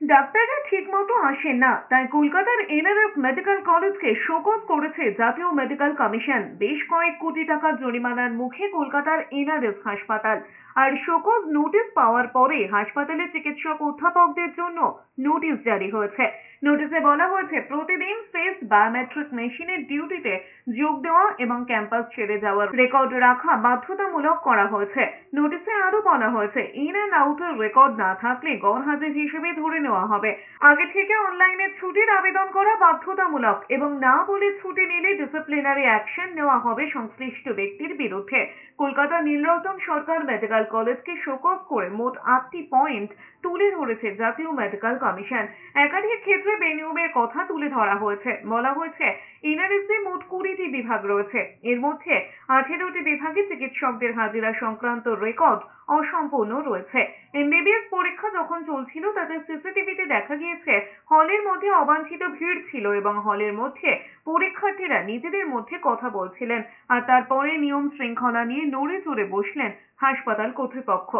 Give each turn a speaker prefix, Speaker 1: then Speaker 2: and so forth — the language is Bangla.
Speaker 1: ডাক্তাররা ঠিকমতো আসেন না, তাই কলকাতার এনআরএফ মেডিকেল কলেজকে শোকজ করেছে জাতীয় মেডিকেল কমিশন। বেশ কয়েক কোটি টাকার জরিমানার মুখে কলকাতার এনআরএফ হাসপাতাল। আর শোকজ নোটিশ পাওয়ার পরে হাসপাতালে চিকিৎসক অধ্যাপকদের জন্য নোটিশ জারি হয়েছে। নোটিশে বলা হয়েছে প্রতিদিন ফেস বায়োমেট্রিক মেশিনের ডিউটিতে যোগ দেওয়া এবং ক্যাম্পাস ছেড়ে যাওয়ার রেকর্ড রাখা বাধ্যতামূলক করা হয়েছে। নোটিশে আরো বলা হয়েছে ইন অ্যান্ড আউটের রেকর্ড না থাকলে গরহাজির হিসেবে ধরে নেওয়া হবে। আগে থেকে অনলাইনে ছুটির আবেদন করা বাধ্যতামূলক এবং না বলে ছুটি নিলে ডিসিপ্লিনারি অ্যাকশন নেওয়া হবে সংশ্লিষ্ট ব্যক্তির বিরুদ্ধে। কলকাতা নীলরতন সরকার মেডিকেল কলেজকে শোকজ করে মোট 8টি পয়েন্ট তুলে ধরেছে জাতীয় মেডিকেল কমিশন। একাধিক ক্ষেত্রে বেনিয়মের কথা তুলে ধরা হয়েছে। বলা হয়েছে এনআরএসে মোট 20টি বিভাগ রয়েছে, এর মধ্যে 18টি বিভাগে চিকিৎসকদের হাজিরা সংক্রান্ত রেকর্ড অসম্পূর্ণ রয়েছে। এমবিবিএস পরীক্ষা যখন চলছিল তাতে সিসিটিভিতে দেখা গিয়েছে হলের মধ্যে অবাঞ্ছিত ভিড় ছিল এবং হলের মধ্যে পরীক্ষার্থীরা নিজেদের মধ্যে কথা বলছিলেন। আর তারপরে নিয়ম শৃঙ্খলা নিয়ে নড়ে চড়ে বসলেন হাসপাতাল কর্তৃপক্ষ।